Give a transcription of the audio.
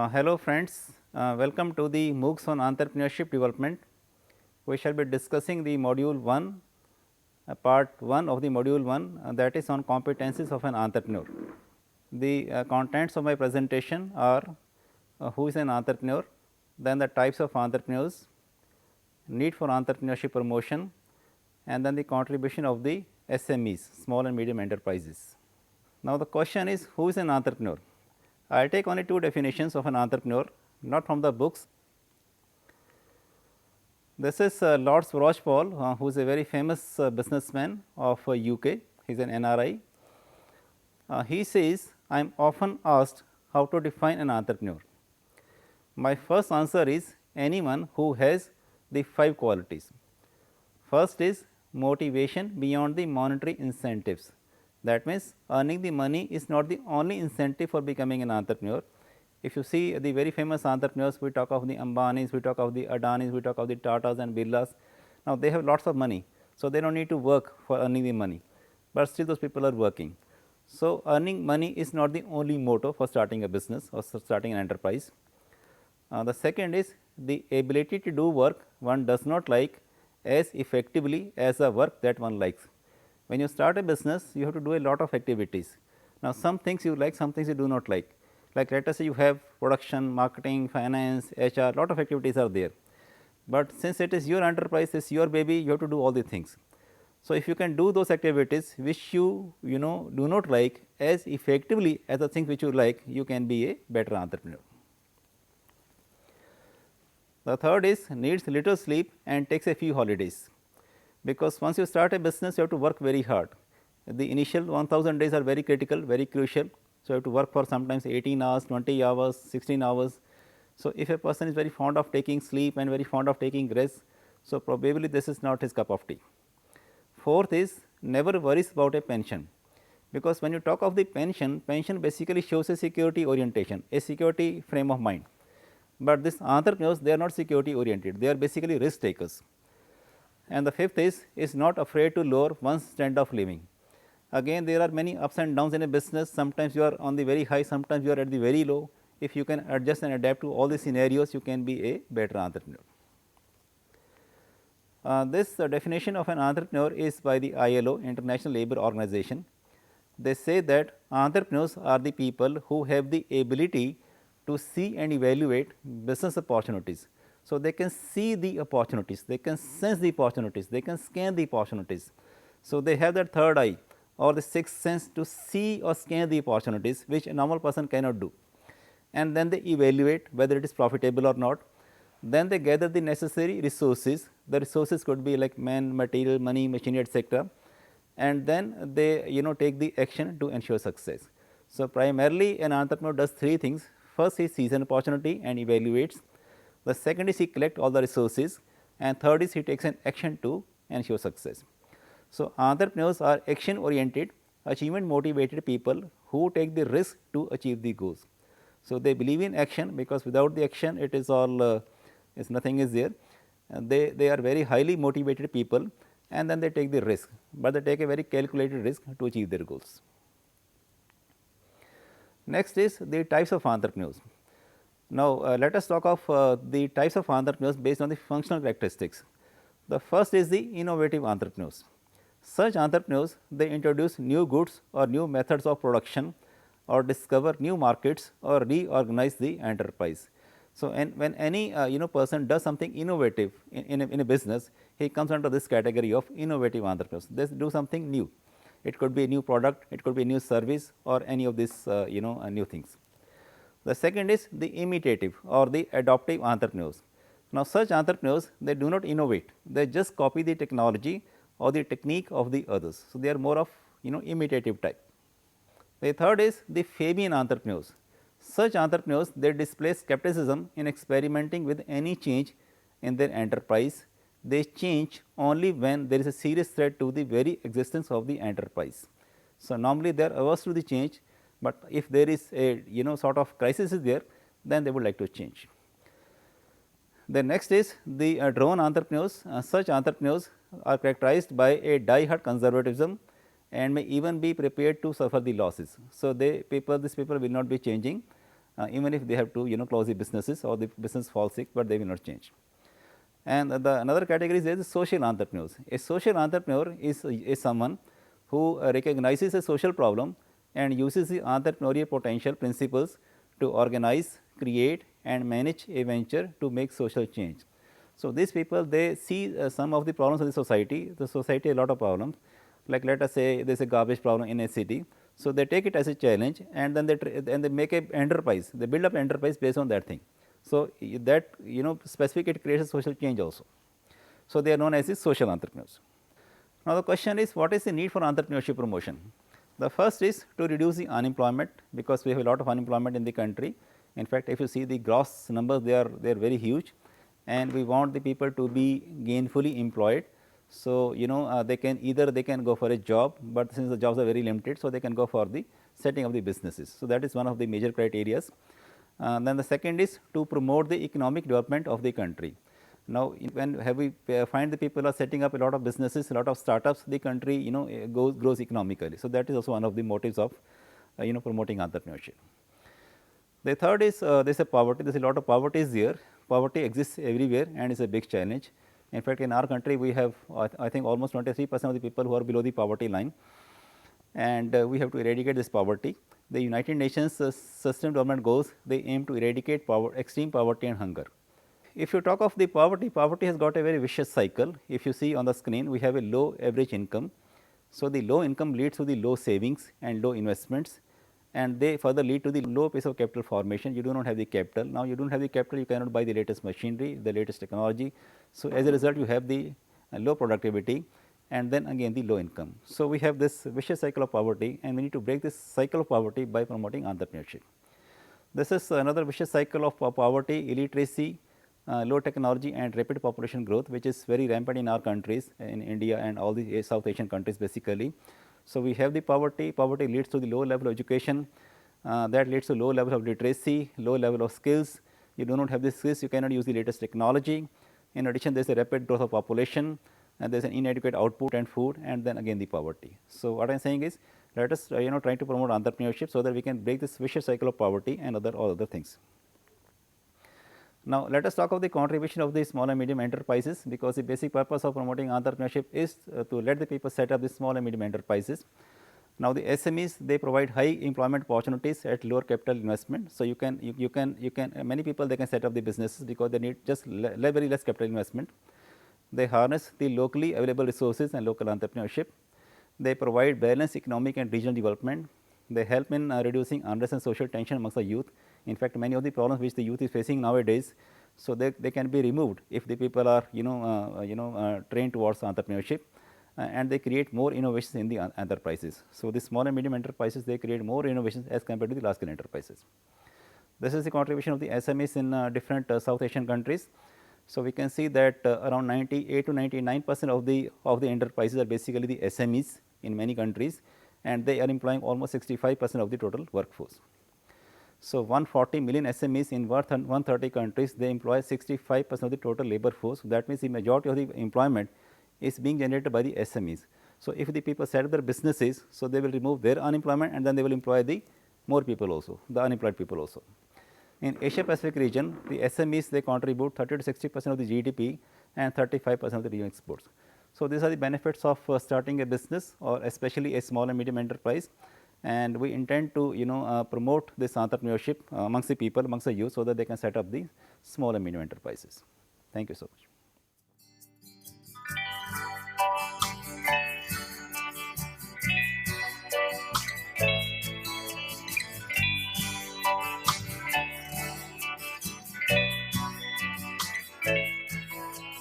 Hello friends, welcome to the MOOCs on entrepreneurship development. We shall be discussing the module 1, part 1 of the module 1 that is on competencies of an entrepreneur. The contents of my presentation are who is an entrepreneur, then the types of entrepreneurs, need for entrepreneurship promotion, and then the contribution of the SMEs, small and medium enterprises. Now, the question is who is an entrepreneur? I will take only two definitions of an entrepreneur, not from the books. This is Lord Rochefort, who is a very famous businessman of UK. He is an NRI. He says, I am often asked how to define an entrepreneur. My first answer is anyone who has the 5 qualities. First is motivation beyond the monetary incentives. That means, earning the money is not the only incentive for becoming an entrepreneur. If you see the very famous entrepreneurs, we talk of the Ambanis, we talk of the Adanis, we talk of the Tatas and Birlas. Now, they have lots of money. So, they do not need to work for earning the money, but still those people are working. So, earning money is not the only motto for starting a business or starting an enterprise. The second is the ability to do work one does not like as effectively as the work that one likes. When you start a business, you have to do a lot of activities. Now, some things you like, some things you do not like. Like let us say you have production, marketing, finance, HR, lot of activities are there. But since it is your enterprise, it is your baby, you have to do all the things. So, if you can do those activities which you do not like as effectively as the things which you like, you can be a better entrepreneur. The third is needs little sleep and takes a few holidays, because once you start a business, you have to work very hard. The initial 1000 days are very critical, very crucial. So, you have to work for sometimes 18 hours, 20 hours, 16 hours. So, if a person is very fond of taking sleep and very fond of taking rest, so probably this is not his cup of tea. Fourth is never worries about a pension, because when you talk of the pension, pension basically shows a security orientation, a security frame of mind. But these entrepreneurs, they are not security oriented, they are basically risk takers. And the fifth is not afraid to lower one's standard of living. Again, there are many ups and downs in a business. Sometimes you are on the very high, sometimes you are at the very low. If you can adjust and adapt to all the scenarios, you can be a better entrepreneur. This definition of an entrepreneur is by the ILO, International Labour Organization. They say that entrepreneurs are the people who have the ability to see and evaluate business opportunities. So, they can see the opportunities, they can sense the opportunities, they can scan the opportunities. So, they have that third eye or the sixth sense to see or scan the opportunities which a normal person cannot do, and then they evaluate whether it is profitable or not. Then they gather the necessary resources, the resources could be like man, material, money, machinery, etc., and then they take the action to ensure success. So, primarily an entrepreneur does three things. First, he sees an opportunity and evaluates. The second is he collects all the resources, and third is he takes an action to ensure success. So, entrepreneurs are action oriented, achievement motivated people who take the risk to achieve the goals. So, they believe in action, because without the action it is all nothing is there. They are very highly motivated people, and then they take the risk, but they take a very calculated risk to achieve their goals. Next is the types of entrepreneurs. Now, let us talk of the types of entrepreneurs based on the functional characteristics. The first is the innovative entrepreneurs. Such entrepreneurs, they introduce new goods or new methods of production, or discover new markets, or reorganize the enterprise. So, when any person does something innovative in a business, he comes under this category of innovative entrepreneurs. They do something new. It could be a new product, it could be a new service, or any of these new things. The second is the imitative or the adoptive entrepreneurs. Now, such entrepreneurs, they do not innovate, they just copy the technology or the technique of the others. So, they are more of imitative type. The third is the Fabian entrepreneurs. Such entrepreneurs, they display skepticism in experimenting with any change in their enterprise. They change only when there is a serious threat to the very existence of the enterprise. So, normally they are averse to the change, but if there is a sort of crisis is there, then they would like to change. The next is the drone entrepreneurs. Such entrepreneurs are characterized by a die-hard conservatism and may even be prepared to suffer the losses. So, these people will not be changing, even if they have to close the businesses or the business falls sick, but they will not change. And the another category is social entrepreneurs. A social entrepreneur is someone who recognizes a social problem and uses the entrepreneurial potential principles to organize, create and manage a venture to make social change. So, these people they see some of the problems of the society has a lot of problems, like let us say there is a garbage problem in a city. So, they take it as a challenge and then they make a enterprise, they build up enterprise based on that thing. So, that specific it creates a social change also. So, they are known as the social entrepreneurs. Now, the question is what is the need for entrepreneurship promotion? The first is to reduce the unemployment, because we have a lot of unemployment in the country. In fact, if you see the gross numbers, they are very huge, and we want the people to be gainfully employed. So, they can go for a job, but since the jobs are very limited, so they can go for the setting of the businesses. So, that is one of the major criteria. Then the second is to promote the economic development of the country. Now, when we find the people are setting up a lot of businesses, a lot of startups, the country grows economically. So, that is also one of the motives of promoting entrepreneurship. The third is there is a poverty. There is a lot of poverty is there. Poverty exists everywhere and is a big challenge. In fact, in our country we have I think almost 23% of the people who are below the poverty line, and we have to eradicate this poverty. The United Nations Sustainable Development Goals, they aim to eradicate extreme poverty and hunger. If you talk of the poverty, poverty has got a very vicious cycle. If you see on the screen, we have a low average income. So, the low income leads to the low savings and low investments, and they further lead to the low pace of capital formation. You do not have the capital. Now, you do not have the capital, you cannot buy the latest machinery, the latest technology. So, as a result, you have the low productivity and then again the low income. So, we have this vicious cycle of poverty, and we need to break this cycle of poverty by promoting entrepreneurship. This is another vicious cycle of poverty, illiteracy, low technology and rapid population growth, which is very rampant in our countries, in India and all the South Asian countries basically. So, we have the poverty, poverty leads to the low level of education, that leads to low level of literacy, low level of skills. You do not have the skills, you cannot use the latest technology. In addition, there is a rapid growth of population, and there is an inadequate output and food, and then again the poverty. So, what I am saying is let us try to promote entrepreneurship, so that we can break this vicious cycle of poverty and all other things. Now, let us talk of the contribution of the small and medium enterprises, because the basic purpose of promoting entrepreneurship is to let the people set up the small and medium enterprises. Now, the SMEs, they provide high employment opportunities at lower capital investment. So, you can many people they can set up the businesses because they need just very less capital investment. They harness the locally available resources and local entrepreneurship. They provide balanced economic and regional development. They help in reducing unrest and social tension amongst the youth. In fact, many of the problems which the youth is facing nowadays, so they can be removed if the people are trained towards entrepreneurship, and they create more innovations in the enterprises. So, the small and medium enterprises, they create more innovations as compared to the large scale enterprises. This is the contribution of the SMEs in different South Asian countries. So, we can see that around 98 to 99% of the enterprises are basically the SMEs in many countries, and they are employing almost 65% of the total workforce. So, 140 million SMEs in 130 countries, they employ 65% of the total labor force. That means, the majority of the employment is being generated by the SMEs. So, if the people set up their businesses, so they will remove their unemployment and then they will employ the more people also, the unemployed people also. In Asia Pacific region, the SMEs, they contribute 30 to 60% of the GDP and 35% of the regional exports. So, these are the benefits of starting a business, or especially a small and medium enterprise, and we intend to promote this entrepreneurship amongst the people, amongst the youth, so that they can set up the small and medium enterprises. Thank you so much.